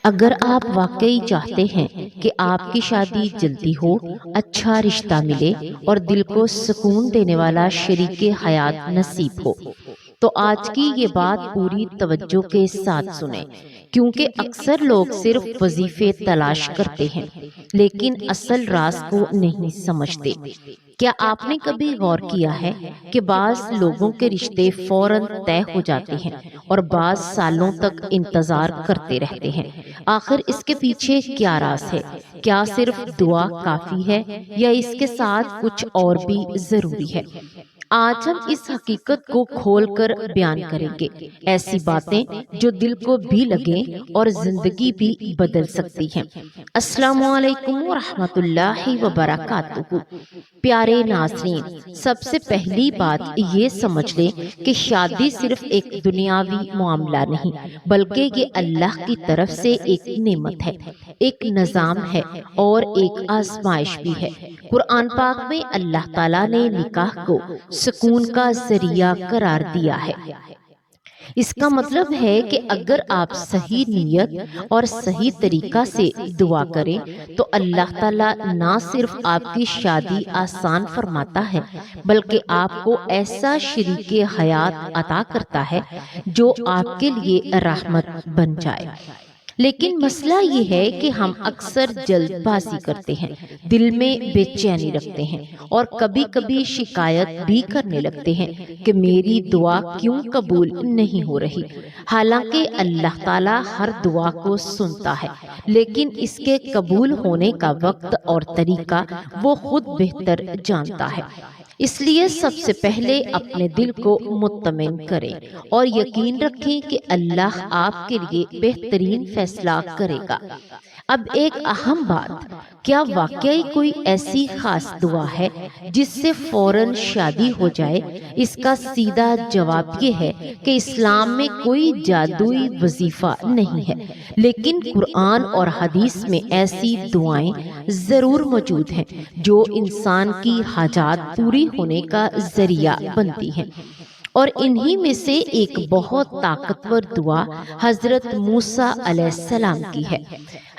اگر آپ واقعی چاہتے ہیں کہ آپ کی شادی جلدی ہو، اچھا رشتہ ملے اور دل کو سکون دینے والا شریک حیات نصیب ہو، تو آج کی یہ بات پوری توجہ کے ساتھ سنیں، کیونکہ اکثر لوگ صرف وظیفے تلاش کرتے ہیں لیکن اصل راز کو نہیں سمجھتے۔ کیا آپ نے کبھی غور کیا ہے کہ بعض لوگوں کے رشتے فوراً طے ہو جاتے ہیں اور بعض سالوں تک انتظار کرتے رہتے ہیں؟ آخر اس کے پیچھے کیا راز ہے؟ کیا صرف دعا کافی ہے یا اس کے ساتھ کچھ اور بھی ضروری ہے؟ آج ہم اس حقیقت کو کھول کر بیان کریں گے، ایسی باتیں جو دل کو بھی لگیں اور زندگی بھی بدل سکتی ہیں۔ السلام علیکم ورحمۃ اللہ وبرکاتہ۔ پیارے ناظرین، سب سے پہلی بات یہ سمجھ لیں کہ شادی صرف ایک دنیاوی معاملہ نہیں، بلکہ یہ اللہ کی طرف سے ایک نعمت ہے، ایک نظام ہے اور ایک آزمائش بھی ہے۔ قرآن پاک میں اللہ تعالیٰ نے نکاح کو سکون کا ذریعہ قرار دیا ہے۔ اس کا مطلب ہے کہ اگر آپ صحیح نیت اور صحیح طریقہ سے دعا کریں تو اللہ تعالیٰ نہ صرف آپ کی شادی آسان فرماتا ہے بلکہ آپ کو ایسا شریک حیات عطا کرتا ہے جو آپ کے لیے رحمت بن جائے۔ لیکن مسئلہ یہ ہے کہ ہم اکثر جلد بازی کرتے ہیں، دل میں بے چینی رکھتے ہیں اور کبھی کبھی شکایت بھی کرنے لگتے ہیں کہ میری دعا کیوں قبول نہیں ہو رہی۔ حالانکہ اللہ تعالیٰ ہر دعا کو سنتا ہے، لیکن اس کے قبول ہونے کا وقت اور طریقہ وہ خود بہتر جانتا ہے۔ اس لیے سب سے پہلے اپنے دل کو مطمئن کریں اور یقین رکھیں کہ اللہ آپ کے لیے بہترین فیصلہ کرے گا۔ اب ایک اہم بات، کیا واقعی کوئی ایسی خاص دعا ہے جس سے فوراً شادی ہو جائے؟ اس کا سیدھا جواب یہ ہے کہ اسلام میں کوئی جادوئی وظیفہ نہیں ہے، لیکن قرآن اور حدیث میں ایسی دعائیں ضرور موجود ہیں جو انسان کی حاجات پوری ہونے کا ذریعہ بنتی ہیں۔ اور انہی میں سے ایک بہت طاقتور دعا حضرت موسیٰ علیہ السلام کی ہے۔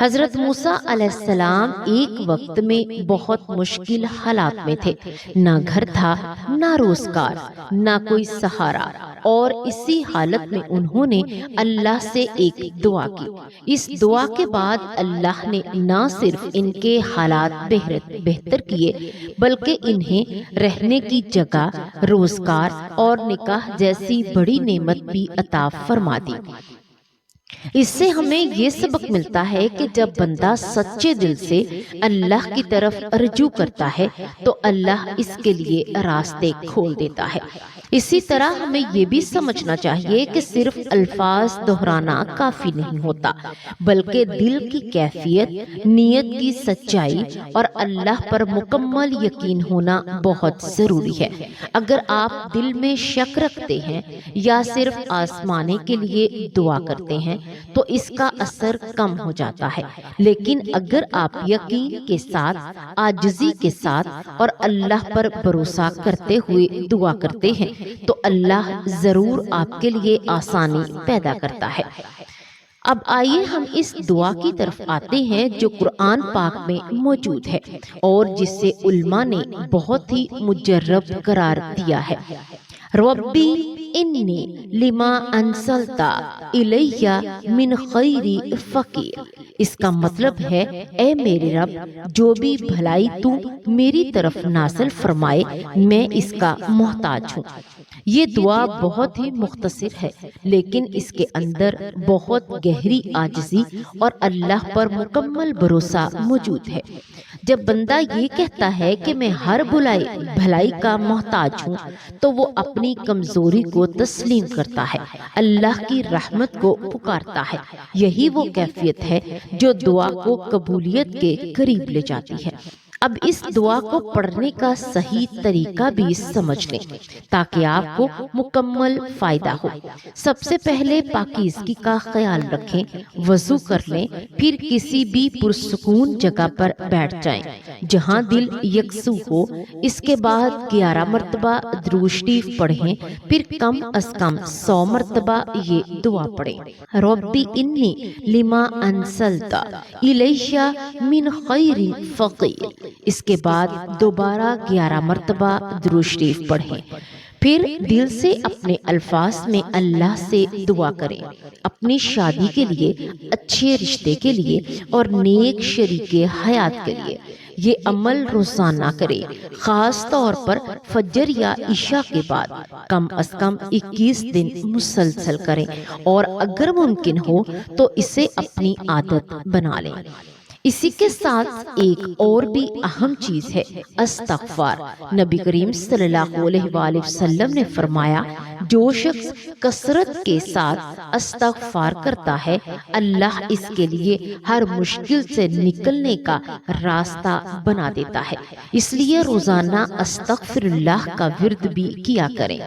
حضرت موسیٰ علیہ السلام ایک وقت میں بہت مشکل حالات میں تھے، نہ گھر تھا، نہ روزگار، نہ کوئی سہارا، اور اسی حالت میں انہوں نے اللہ سے ایک دعا کی۔ اس دعا کے بعد اللہ نے نہ صرف ان کے حالات بہتر کیے بلکہ انہیں رہنے کی جگہ، روزگار اور نکاح جیسی بڑی نعمت بھی عطا فرما دی۔ اس سے ہمیں یہ سبق ملتا ہے کہ جب بندہ سچے دل سے اللہ کی طرف رجوع کرتا ہے تو اللہ اس کے لیے راستے کھول دیتا ہے۔ اسی طرح ہمیں یہ بھی سمجھنا چاہیے کہ صرف الفاظ دہرانا کافی نہیں ہوتا، بلکہ دل کی کیفیت، نیت کی سچائی اور اللہ پر مکمل یقین ہونا بہت ضروری ہے۔ اگر آپ دل میں شک رکھتے ہیں یا صرف آزمانے کے لیے دعا کرتے ہیں تو اس کا اثر کم ہو جاتا ہے، لیکن اگر آپ یقین کے ساتھ، عاجزی کے ساتھ اور اللہ پر بھروسہ کرتے ہوئے دعا کرتے ہیں تو اللہ ضرور آپ کے لیے آسانی پیدا کرتا ہے۔ اب آئیے ہم اس دعا کی طرف آتے ہیں جو قرآن پاک میں موجود ہے اور جسے علماء نے بہت ہی مجرب قرار دیا ہے۔ ربی انی لما انزلت الی من خیر فقیر۔ اس کا مطلب ہے، اے میرے رب، جو بھی بھلائی تو میری طرف نازل فرمائے میں اس کا محتاج ہوں۔ یہ دعا بہت ہی مختصر ہے لیکن اس کے اندر بہت گہری عاجزی اور اللہ پر مکمل بھروسہ موجود ہے۔ جب بندہ یہ کہتا ہے کہ میں ہر بھلائی کا محتاج ہوں تو وہ اپنی کمزوری کو تسلیم کرتا ہے، اللہ کی رحمت کو پکارتا ہے۔ یہی وہ کیفیت ہے جو دعا کو قبولیت کے قریب لے جاتی ہے۔ اب اس دعا کو پڑھنے کا صحیح طریقہ بھی سمجھ لیں تاکہ آپ کو مکمل فائدہ ہو۔ سب سے پہلے پاکیزگی کا خیال رکھیں، وضو کر لیں، پھر کسی بھی پرسکون جگہ پر بیٹھ جائیں جہاں دل یکسو ہو۔ اس کے بعد 11 مرتبہ درود شریف پڑھیں، پھر کم از کم 100 مرتبہ یہ دعا پڑھیں، ربی انی لما انزلت الی من خیر فقیر۔ اس کے بعد دوبارہ 11 مرتبہ درود شریف پڑھیں، پھر دل سے اپنے الفاظ میں اللہ سے دعا کریں، اپنی شادی کے لیے، اچھے رشتے کے لیے اور نیک شریک حیات کے لیے۔ یہ عمل روزانہ کریں، خاص طور پر فجر یا عشاء کے بعد کم از کم 21 دن مسلسل کریں، اور اگر ممکن ہو تو اسے اپنی عادت بنا لیں۔ اسی کے ساتھ ایک اور بھی اہم چیز ہے استغفار۔ نبی کریم صلی اللہ علیہ وآلہ وسلم نے فرمایا، جو شخص کثرت کے ساتھ استغفار کرتا ہے، اللہ اس کے لیے ہر مشکل سے نکلنے کا راستہ بنا دیتا ہے۔ اس لیے روزانہ استغفر اللہ کا ورد بھی کیا کریں،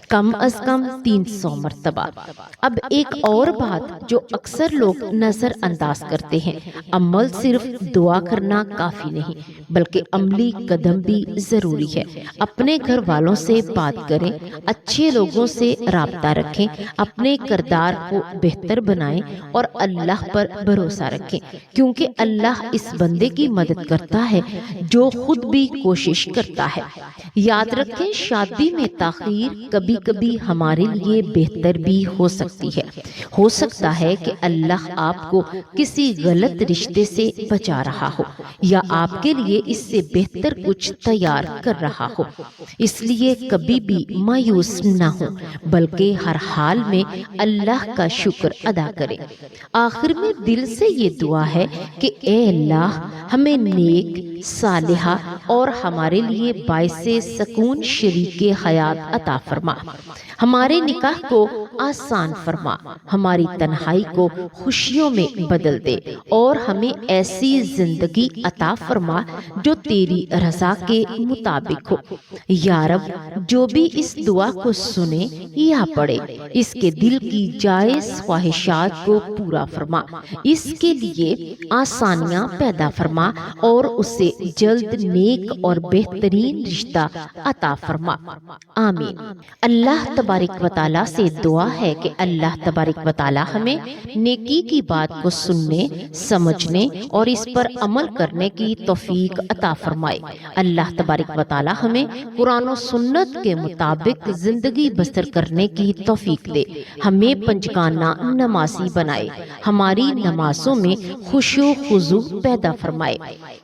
کم از کم 300 مرتبہ۔ اب ایک اور بات جو اکثر لوگ نظر انداز کرتے ہیں، عمل صرف دعا کرنا کافی نہیں بلکہ عملی قدم بھی ضروری ہے۔ اپنے گھر والوں سے بات کریں، اچھے لوگوں سے رابطہ رکھیں، اپنے کردار کو بہتر بنائیں اور اللہ پر بھروسہ رکھیں، کیونکہ اللہ اس بندے کی مدد کرتا ہے جو خود بھی کوشش کرتا ہے۔ یاد رکھیں، شادی میں تاخیر کبھی کبھی ہمارے لیے بہتر بھی ہو سکتی ہے۔ ہو سکتا ہے کہ اللہ آپ کو کسی غلط رشتے سے بچا رہا ہو یا آپ کے لیے اس سے بہتر کچھ تیار کر رہا ہو۔ اس لیے کبھی بھی مایوس نہ ہو بلکہ ہر حال میں اللہ کا شکر ادا کریں۔ آخر میں دل سے یہ دعا ہے کہ اے اللہ، ہمیں نیک، صالحہ اور ہمارے لیے باعث سکون شریک حیات عطا فرما، ہمارے نکاح کو آسان فرما، ہماری تنہائی کو خوشیوں میں بدل دے اور ہمیں ایسی زندگی عطا فرما جو تیری رضا کے مطابق ہو۔ یا رب، جو بھی اس دعا کو سنے یا پڑھے، اس کے دل کی جائز خواہشات کو پورا فرما، اس کے لیے آسانیاں پیدا فرما اور اسے جلد نیک اور بہترین رشتہ عطا فرما، آمین۔ اللہ تبارک و تعالیٰ سے دعا ہے کہ اللہ تبارک و تعالیٰ ہمیں نیکی کی بات کو سننے، سمجھنے اور اس پر عمل کرنے کی توفیق عطا فرمائے۔ اللہ تبارک و تعالیٰ ہمیں قرآن و سنت کے مطابق زندگی بسر کرنے کی توفیق دے، ہمیں پنجگانہ نمازی بنائے، ہماری نمازوں میں خشوع و خضوع پیدا فرمائے۔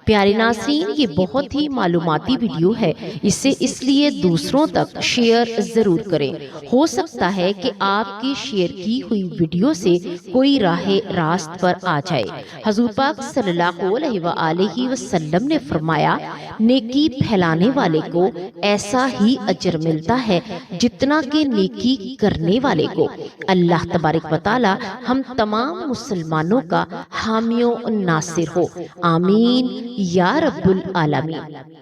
پیارے ناظرین، یہ بہت ہی معلوماتی ویڈیو ہے، اسے اس لیے دوسروں تک شیئر ضرور کریں۔ ہو سکتا ہے کہ آپ کی شیئر کی ہوئی ویڈیو سے کوئی راہ راست پر آ جائے۔ حضور پاک صلی اللہ علیہ وآلہ وسلم نے فرمایا، نیکی پھیلانے والے کو ایسا ہی اجر ملتا ہے جتنا کہ نیکی کرنے والے کو۔ اللہ تبارک و تعالی ہم تمام مسلمانوں کا حامی و ناصر ہو، آمین یا رب العالمین۔